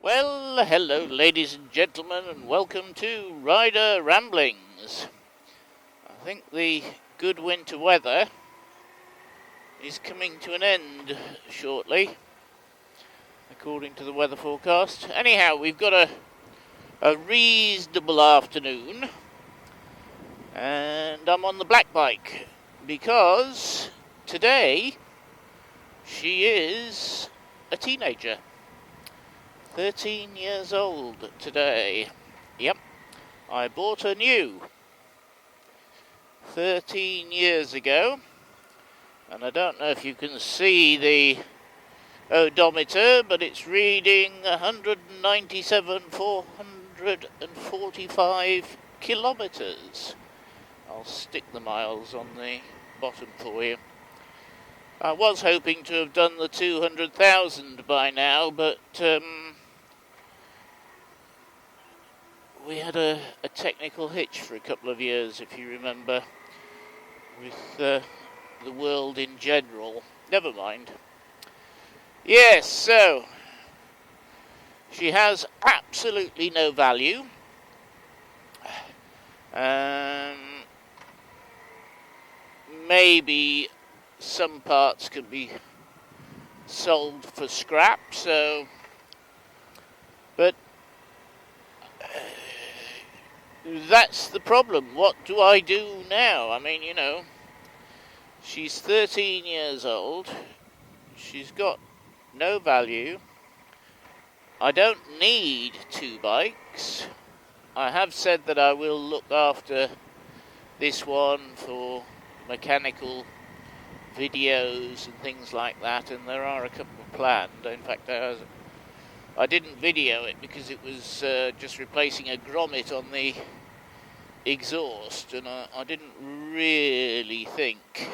Well, hello ladies and gentlemen, and welcome to Rider Ramblings. I think the good winter weather is coming to an end shortly, according to the weather forecast. Anyhow, we've got a reasonable afternoon, and I'm on the black bike, because today she is a teenager. 13 years old today. Yep, I bought her new 13 years ago, and I don't know if you can see the odometer, but it's reading 197,445 kilometers. I'll stick the miles on the bottom for you. I was hoping to have done the 200,000 by now, but we had a technical hitch for a couple of years, if you remember, with the world in general. Never mind. Yes, so she has absolutely no value. Maybe some parts could be sold for scrap, but that's the problem. What do I do now? I mean, she's 13 years old. She's got no value. I don't need two bikes. I have said that I will look after this one for mechanical videos and things like that, and there are a couple planned. In fact, I didn't video it because it was just replacing a grommet on the exhaust, and I didn't really think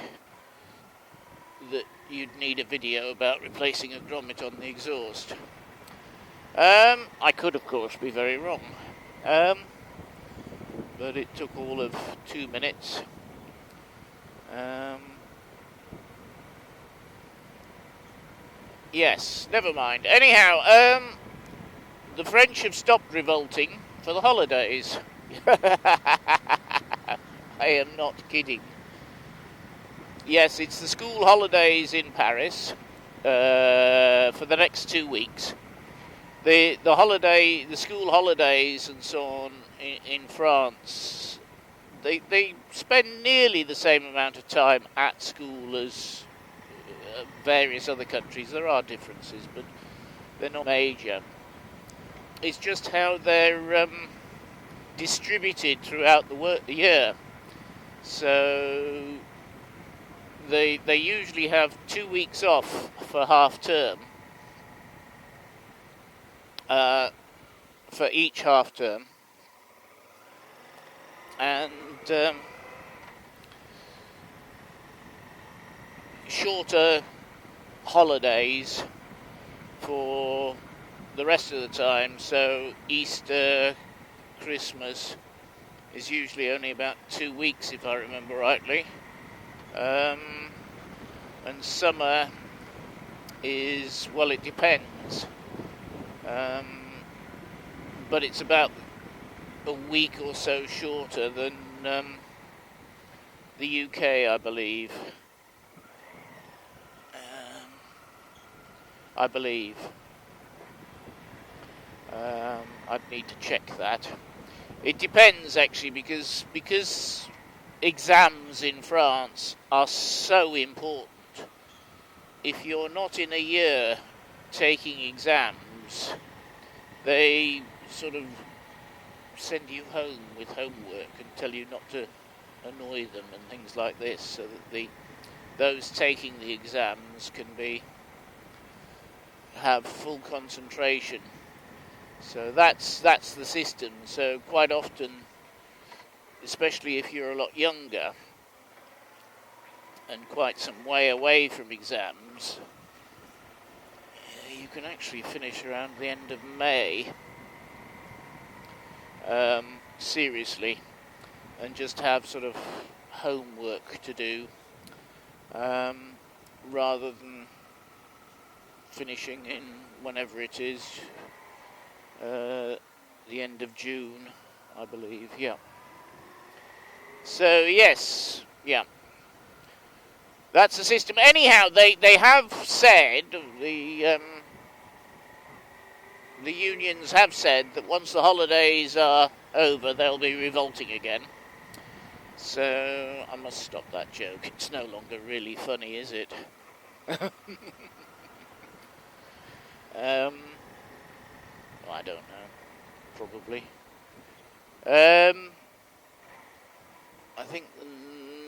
that you'd need a video about replacing a grommet on the exhaust. I could, of course, be very wrong, but it took all of 2 minutes. Yes, never mind. Anyhow, the French have stopped revolting for the holidays. I am not kidding. Yes, it's the school holidays in Paris for the next 2 weeks. The school holidays and so on in France, they spend nearly the same amount of time at school as various other countries. There are differences, but they're not major. It's just how they're distributed throughout the year. So they usually have 2 weeks off for half term, for each half term, and shorter holidays for the rest of the time. So Easter, Christmas is usually only about 2 weeks, if I remember rightly, and summer is, well, it depends, but it's about a week or so shorter than the UK, I believe. I'd need to check that. It depends, actually, because exams in France are so important. If you're not in a year taking exams, they sort of send you home with homework and tell you not to annoy them and things like this, so that those taking the exams can have full concentration. So that's the system. So quite often, especially if you're a lot younger and quite some way away from exams, you can actually finish around the end of May, seriously, and just have sort of homework to do, rather than finishing in whenever it is the end of June, I believe. Yeah. So yes, yeah. That's the system. Anyhow, they have said, the unions have said that once the holidays are over, they'll be revolting again. So I must stop that joke. It's no longer really funny, is it? Well, I don't know. Probably. I think the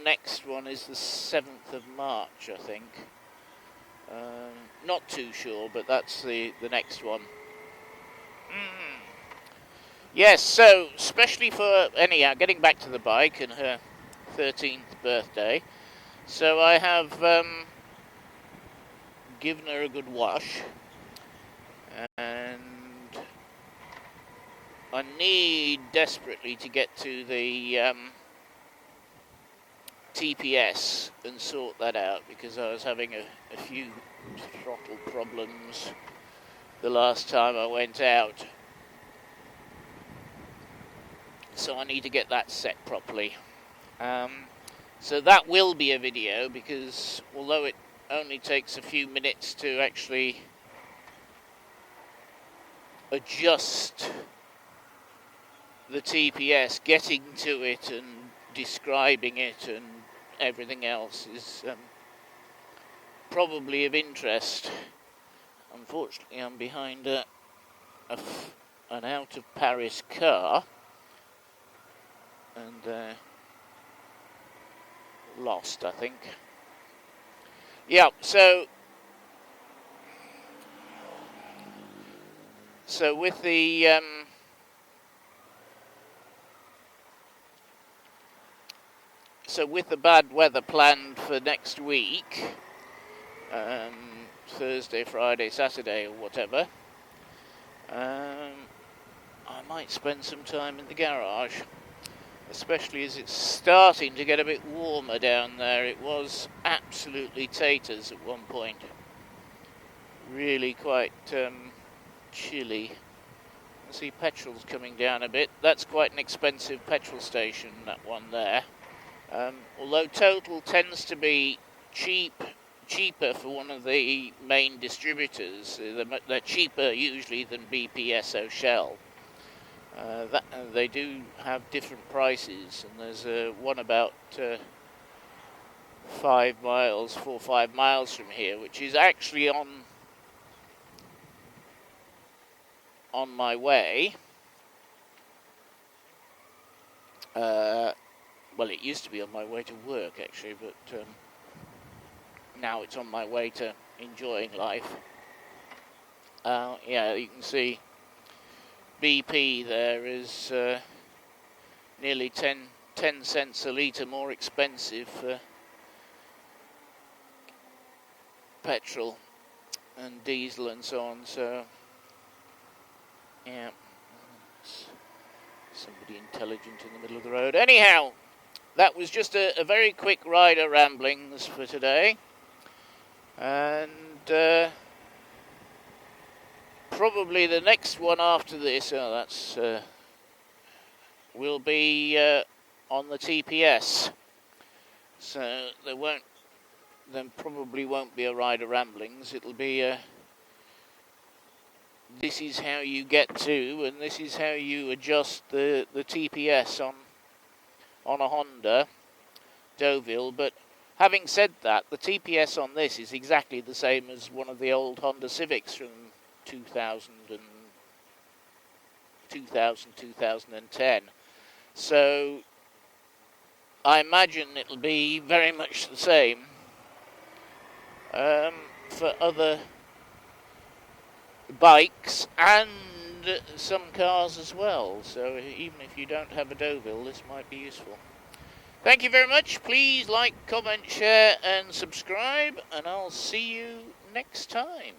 next one is the 7th of March, I think. Not too sure, but that's the next one. Yes, so, especially for, anyhow, getting back to the bike and her 13th birthday, so I have given her a good wash, and I need desperately to get to the TPS and sort that out, because I was having a few throttle problems the last time I went out. So I need to get that set properly. So that will be a video, because although it only takes a few minutes to actually adjust the TPS, getting to it and describing it and everything else is probably of interest. Unfortunately, I'm behind an out of Paris car, and lost, I think. Yeah, so with the bad weather planned for next week, Thursday, Friday, Saturday, or whatever, I might spend some time in the garage, especially as it's starting to get a bit warmer down there. It was absolutely taters at one point. Really quite chilly. I see petrol's coming down a bit. That's quite an expensive petrol station, that one there. Although Total tends to be cheaper for one of the main distributors. They're cheaper usually than BP or Shell. They do have different prices, and there's one about 4 or 5 miles from here, which is actually on my way. Well, it used to be on my way to work, actually, but now it's on my way to enjoying life. Yeah, you can see BP there is nearly 10 cents a litre more expensive for petrol and diesel and so on, so yeah, somebody intelligent in the middle of the road. Anyhow, that was just a very quick rider ramblings for today, and probably the next one after this, will be on the TPS. So there probably won't be a rider ramblings. It'll be this is how you get to, and this is how you adjust the TPS on a Honda Deauville. But having said that, the TPS on this is exactly the same as one of the old Honda Civics from 2010. So I imagine it'll be very much the same for other bikes and some cars as well. So even if you don't have a Deauville, this might be useful. Thank you very much. Please like, comment, share and subscribe, and I'll see you next time.